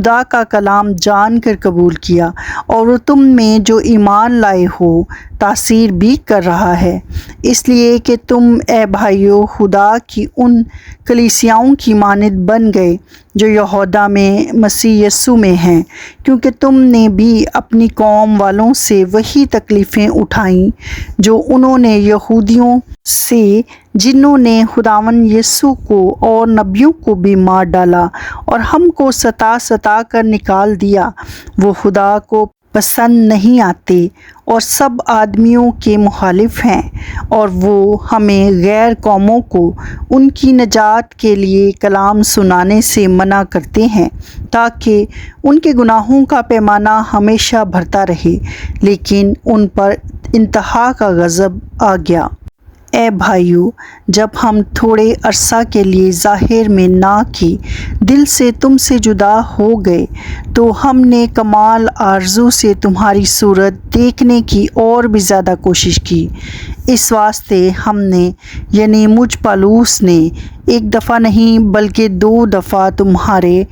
خدا کا کلام جان کر قبول کیا اور وہ تم میں جو ایمان لائے ہو تاثیر بھی کر رہا ہے، اس لیے کہ تم اے بھائیو خدا کی ان کلیسیاؤں کی مانند بن گئے جو یہودا میں مسیح یسوع میں ہیں، کیونکہ تم نے بھی اپنی قوم والوں سے وہی تکلیفیں اٹھائیں جو انہوں نے یہودیوں سے، جنہوں نے خداوند یسوع کو اور نبیوں کو بھی مار ڈالا اور ہم کو ستا کر نکال دیا۔ وہ خدا کو پسند نہیں آتے اور سب آدمیوں کے مخالف ہیں، اور وہ ہمیں غیر قوموں کو ان کی نجات کے لیے کلام سنانے سے منع کرتے ہیں تاکہ ان کے گناہوں کا پیمانہ ہمیشہ بھرتا رہے، لیکن ان پر انتہا کا غضب آ گیا۔ اے بھائیو، جب ہم تھوڑے عرصہ کے لیے ظاہر میں نہ کہ دل سے تم سے جدا ہو گئے تو ہم نے کمال آرزو سے تمہاری صورت دیکھنے کی اور بھی زیادہ کوشش کی۔ اس واسطے ہم نے یعنی مجھ پالوس نے ایک دفعہ نہیں بلکہ 2 دفعہ تمہارے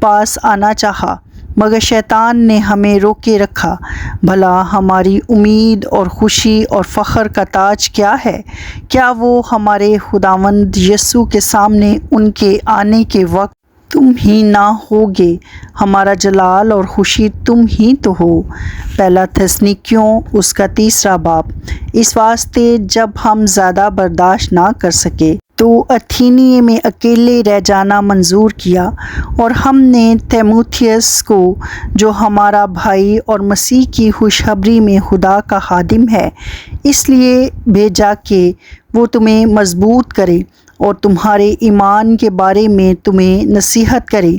پاس آنا چاہا، مگر شیطان نے ہمیں روکے رکھا۔ بھلا ہماری امید اور خوشی اور فخر کا تاج کیا ہے؟ کیا وہ ہمارے خداوند یسوع کے سامنے ان کے آنے کے وقت تم ہی نہ ہوگے؟ ہمارا جلال اور خوشی تم ہی تو ہو۔ پہلا تھسلنیکیوں اس کا 3 باب۔ اس واسطے جب ہم زیادہ برداشت نہ کر سکے تو اتھینیے میں اکیلے رہ جانا منظور کیا، اور ہم نے تیموتھیوس کو جو ہمارا بھائی اور مسیح کی خوشخبری میں خدا کا خادم ہے اس لیے بھیجا کہ وہ تمہیں مضبوط کرے اور تمہارے ایمان کے بارے میں تمہیں نصیحت کرے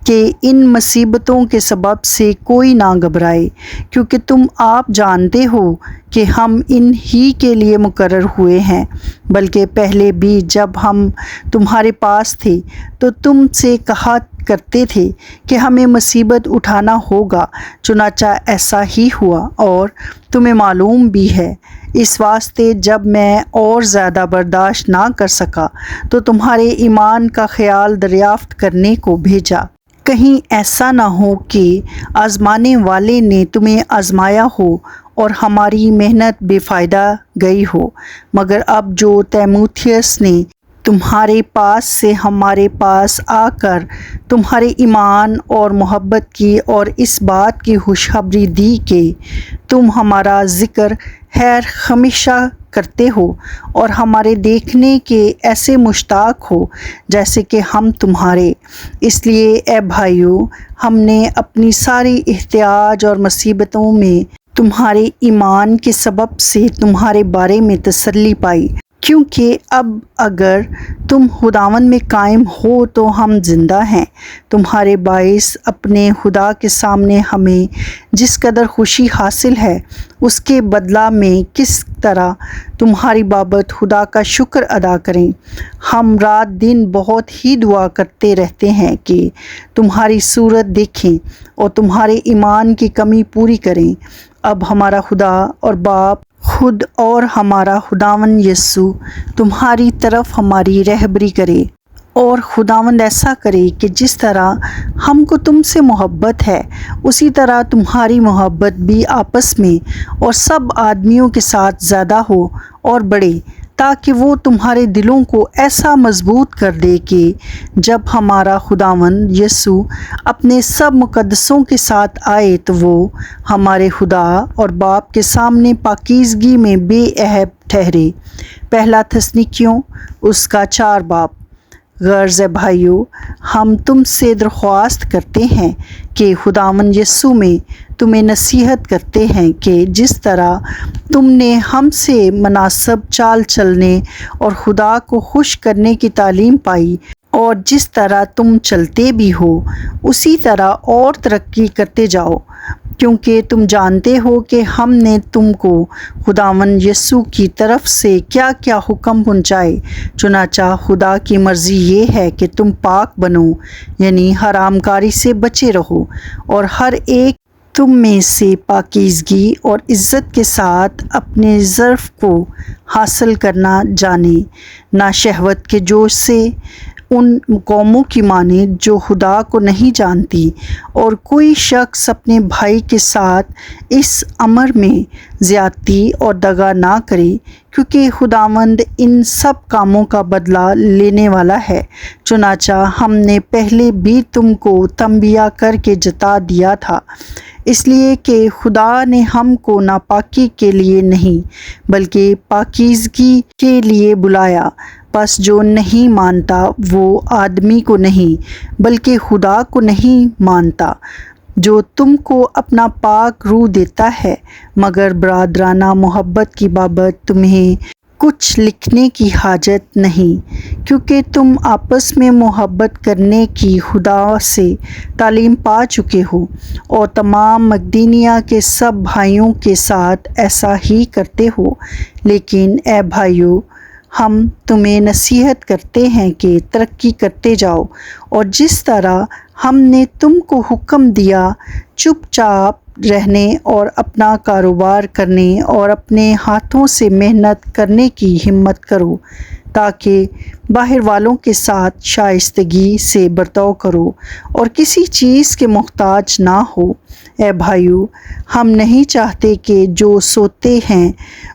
کہ ان مصیبتوں کے سبب سے کوئی نہ گھبرائے، کیونکہ تم آپ جانتے ہو کہ ہم ان ہی کے لیے مقرر ہوئے ہیں، بلکہ پہلے بھی جب ہم تمہارے پاس تھے تو تم سے کہا کرتے تھے کہ ہمیں مصیبت اٹھانا ہوگا، چنانچہ ایسا ہی ہوا اور تمہیں معلوم بھی ہے۔ اس واسطے جب میں اور زیادہ برداشت نہ کر سکا تو تمہارے ایمان کا خیال دریافت کرنے کو بھیجا، کہیں ایسا نہ ہو کہ آزمانے والے نے تمہیں آزمایا ہو اور ہماری محنت بے فائدہ گئی ہو، مگر اب جو تیموتھیوس نے تمہارے پاس سے ہمارے پاس آ کر تمہارے ایمان اور محبت کی اور اس بات کی خوشخبری دی کہ تم ہمارا ذکر خیر ہمیشہ کرتے ہو اور ہمارے دیکھنے کے ایسے مشتاق ہو جیسے کہ ہم تمہارے، اس لیے اے بھائیو، ہم نے اپنی ساری احتیاج اور مصیبتوں میں تمہارے ایمان کے سبب سے تمہارے بارے میں تسلی پائی، کیونکہ اب اگر تم خداوند میں قائم ہو تو ہم زندہ ہیں۔ تمہارے باعث اپنے خدا کے سامنے ہمیں جس قدر خوشی حاصل ہے اس کے بدلہ میں کس طرح تمہاری بابت خدا کا شکر ادا کریں۔ ہم رات دن بہت ہی دعا کرتے رہتے ہیں کہ تمہاری صورت دیکھیں اور تمہارے ایمان کی کمی پوری کریں۔ اب ہمارا خدا اور باپ خود اور ہمارا خداوند یسوع تمہاری طرف ہماری رہبری کرے، اور خداوند ایسا کرے کہ جس طرح ہم کو تم سے محبت ہے اسی طرح تمہاری محبت بھی آپس میں اور سب آدمیوں کے ساتھ زیادہ ہو اور بڑھے، تاکہ وہ تمہارے دلوں کو ایسا مضبوط کر دے کہ جب ہمارا خداوند یسوع اپنے سب مقدسوں کے ساتھ آئے تو وہ ہمارے خدا اور باپ کے سامنے پاکیزگی میں بے عیب ٹھہرے۔ پہلا تھسلنیکیوں اس کا 4 باب۔ غرض ہے بھائیو، ہم تم سے درخواست کرتے ہیں کہ خداوند یسوع میں تمہیں نصیحت کرتے ہیں کہ جس طرح تم نے ہم سے مناسب چال چلنے اور خدا کو خوش کرنے کی تعلیم پائی اور جس طرح تم چلتے بھی ہو اسی طرح اور ترقی کرتے جاؤ، کیونکہ تم جانتے ہو کہ ہم نے تم کو خداوند یسوع کی طرف سے کیا کیا حکم پہنچائے۔ چنانچہ خدا کی مرضی یہ ہے کہ تم پاک بنو، یعنی حرام کاری سے بچے رہو، اور ہر ایک تم میں سے پاکیزگی اور عزت کے ساتھ اپنے ظرف کو حاصل کرنا جانے، نہ شہوت کے جوش سے ان قوموں کی مانند جو خدا کو نہیں جانتی، اور کوئی شخص اپنے بھائی کے ساتھ اس امر میں زیادتی اور دغا نہ کرے، کیونکہ خداوند ان سب کاموں کا بدلہ لینے والا ہے۔ چنانچہ ہم نے پہلے بھی تم کو تنبیہ کر کے جتا دیا تھا، اس لیے کہ خدا نے ہم کو ناپاکی کے لیے نہیں بلکہ پاکیزگی کے لیے بلایا۔ پس جو نہیں مانتا وہ آدمی کو نہیں بلکہ خدا کو نہیں مانتا جو تم کو اپنا پاک روح دیتا ہے۔ مگر برادرانہ محبت کی بابت تمہیں کچھ لکھنے کی حاجت نہیں، کیونکہ تم آپس میں محبت کرنے کی خدا سے تعلیم پا چکے ہو، اور تمام مقدونیہ کے سب بھائیوں کے ساتھ ایسا ہی کرتے ہو۔ لیکن اے بھائیو، ہم تمہیں نصیحت کرتے ہیں کہ ترقی کرتے جاؤ، اور جس طرح ہم نے تم کو حکم دیا، چپ چاپ رہنے اور اپنا کاروبار کرنے اور اپنے ہاتھوں سے محنت کرنے کی ہمت کرو، تاکہ باہر والوں کے ساتھ شائستگی سے برتاؤ کرو اور کسی چیز کے محتاج نہ ہو۔ اے بھائیو، ہم نہیں چاہتے کہ جو سوتے ہیں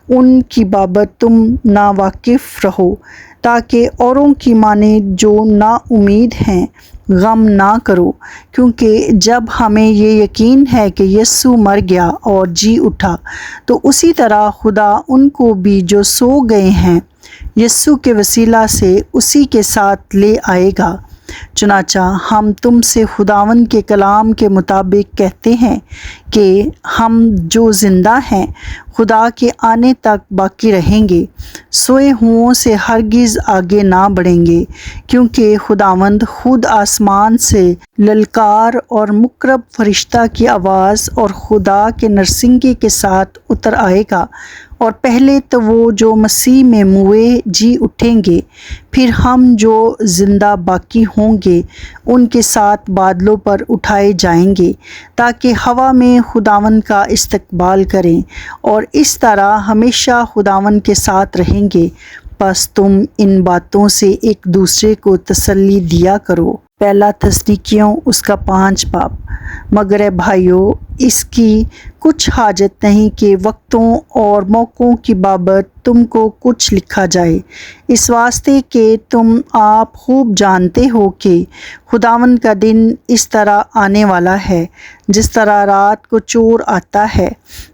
ان کی بابت تم ناواقف رہو، تاکہ اوروں کی مانند جو نا امید ہیں غم نہ کرو، کیونکہ جب ہمیں یہ یقین ہے کہ یسوع مر گیا اور جی اٹھا، تو اسی طرح خدا ان کو بھی جو سو گئے ہیں یسوع کے وسیلہ سے اسی کے ساتھ لے آئے گا۔ چنانچہ ہم تم سے خداوند کے کلام کے مطابق کہتے ہیں کہ ہم جو زندہ ہیں خدا کے آنے تک باقی رہیں گے، سوئے ہوں سے ہرگز آگے نہ بڑھیں گے، کیونکہ خداوند خود آسمان سے للکار اور مقرب فرشتہ کی آواز اور خدا کے نرسنگی کے ساتھ اتر آئے گا، اور پہلے تو وہ جو مسیح میں موئے جی اٹھیں گے، پھر ہم جو زندہ باقی ہوں گے ان کے ساتھ بادلوں پر اٹھائے جائیں گے، تاکہ ہوا میں خداوند کا استقبال کریں، اور اس طرح ہمیشہ خداوند کے ساتھ رہیں گے۔ پس تم ان باتوں سے ایک دوسرے کو تسلی دیا کرو۔ پہلا تسنیکیوں اس کا 5 باب۔ مگر اے بھائیو، اس کی کچھ حاجت نہیں کہ وقتوں اور موقعوں کی بابت تم کو کچھ لکھا جائے، اس واسطے کہ تم آپ خوب جانتے ہو کہ خداوند کا دن اس طرح آنے والا ہے جس طرح رات کو چور آتا ہے۔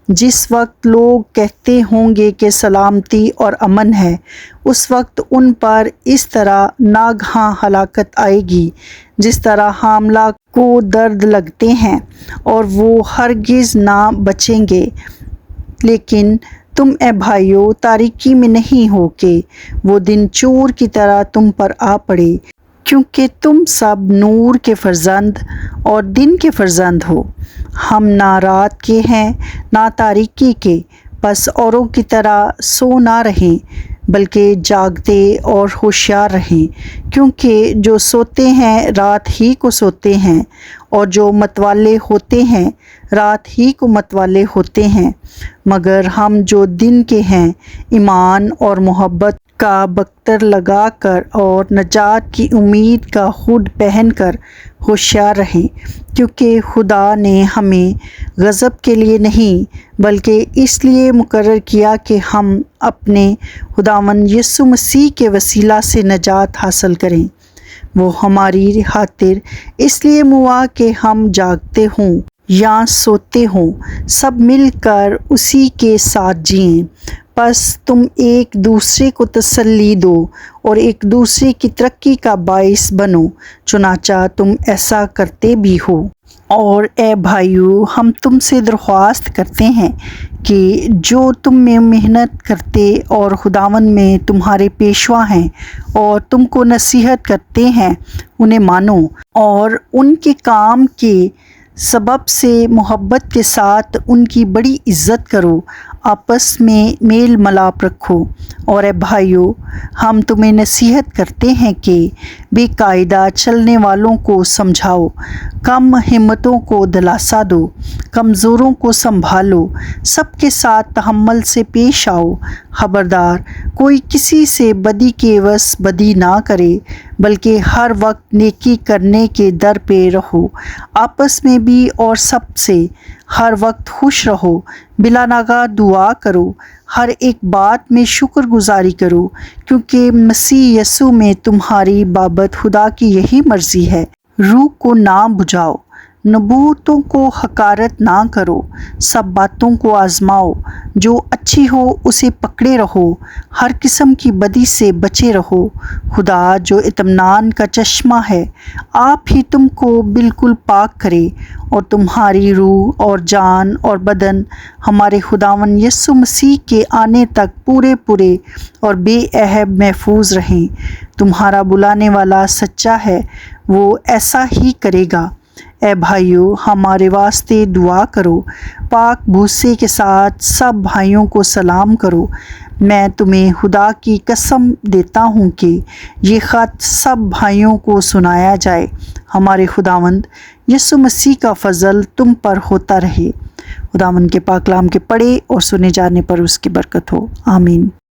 جس وقت لوگ کہتے ہوں گے کہ سلامتی اور امن ہے، اس وقت ان پر اس طرح ناگہاں ہلاکت آئے گی جس طرح حاملہ کو درد لگتے ہیں، اور وہ ہرگز نہ بچیں گے۔ لیکن تم اے بھائیو تاریکی میں نہیں ہو کہ وہ دن چور کی طرح تم پر آ پڑے، کیونکہ تم سب نور کے فرزند اور دن کے فرزند ہو۔ ہم نہ رات کے ہیں نہ تاریکی کے، پس اوروں کی طرح سو نہ رہیں بلکہ جاگتے اور ہوشیار رہیں، کیونکہ جو سوتے ہیں رات ہی کو سوتے ہیں، اور جو متوالے ہوتے ہیں رات ہی کو متوالے ہوتے ہیں۔ مگر ہم جو دن کے ہیں ایمان اور محبت کا بکتر لگا کر اور نجات کی امید کا ہڈ پہن کر ہوشیار رہیں، کیونکہ خدا نے ہمیں غضب کے لیے نہیں بلکہ اس لیے مقرر کیا کہ ہم اپنے خداوند یسوع مسیح کے وسیلہ سے نجات حاصل کریں۔ وہ ہماری خاطر اس لیے موا کہ ہم جاگتے ہوں یا سوتے ہوں سب مل کر اسی کے ساتھ جئیں۔ پس تم ایک دوسرے کو تسلی دو اور ایک دوسرے کی ترقی کا باعث بنو، چنانچہ تم ایسا کرتے بھی ہو۔ اور اے بھائیو، ہم تم سے درخواست کرتے ہیں کہ جو تم میں محنت کرتے اور خداوند میں تمہارے پیشوا ہیں اور تم کو نصیحت کرتے ہیں انہیں مانو، اور ان کے کام کے سبب سے محبت کے ساتھ ان کی بڑی عزت کرو، آپس میں میل ملاپ رکھو۔ اور اے بھائیو، ہم تمہیں نصیحت کرتے ہیں کہ بے قاعدہ چلنے والوں کو سمجھاؤ، کم ہمتوں کو دلاسا دو، کمزوروں کو سنبھالو، سب کے ساتھ تحمل سے پیش آؤ۔ خبردار، کوئی کسی سے بدی کے عوض بدی نہ کرے بلکہ ہر وقت نیکی کرنے کے در پہ رہو، آپس میں بھی اور سب سے ہر وقت خوش رہو، بلا ناغہ دعا کرو، ہر ایک بات میں شکر گزاری کرو، کیونکہ مسیح یسوع میں تمہاری بابت خدا کی یہی مرضی ہے۔ روح کو نہ بجھاؤ، نبوتوں کو حقارت نہ کرو، سب باتوں کو آزماؤ، جو اچھی ہو اسے پکڑے رہو، ہر قسم کی بدی سے بچے رہو۔ خدا جو اطمینان کا چشمہ ہے، آپ ہی تم کو بالکل پاک کرے، اور تمہاری روح اور جان اور بدن ہمارے خداوند یسوع مسیح کے آنے تک پورے اور بے عیب محفوظ رہیں۔ تمہارا بلانے والا سچا ہے، وہ ایسا ہی کرے گا۔ اے بھائیو، ہمارے واسطے دعا کرو۔ پاک بھوسے کے ساتھ سب بھائیوں کو سلام کرو۔ میں تمہیں خدا کی قسم دیتا ہوں کہ یہ خط سب بھائیوں کو سنایا جائے۔ ہمارے خداوند یسوع مسیح کا فضل تم پر ہوتا رہے۔ خداوند کے پاک کلام کے پڑھے اور سنے جانے پر اس کی برکت ہو، آمین۔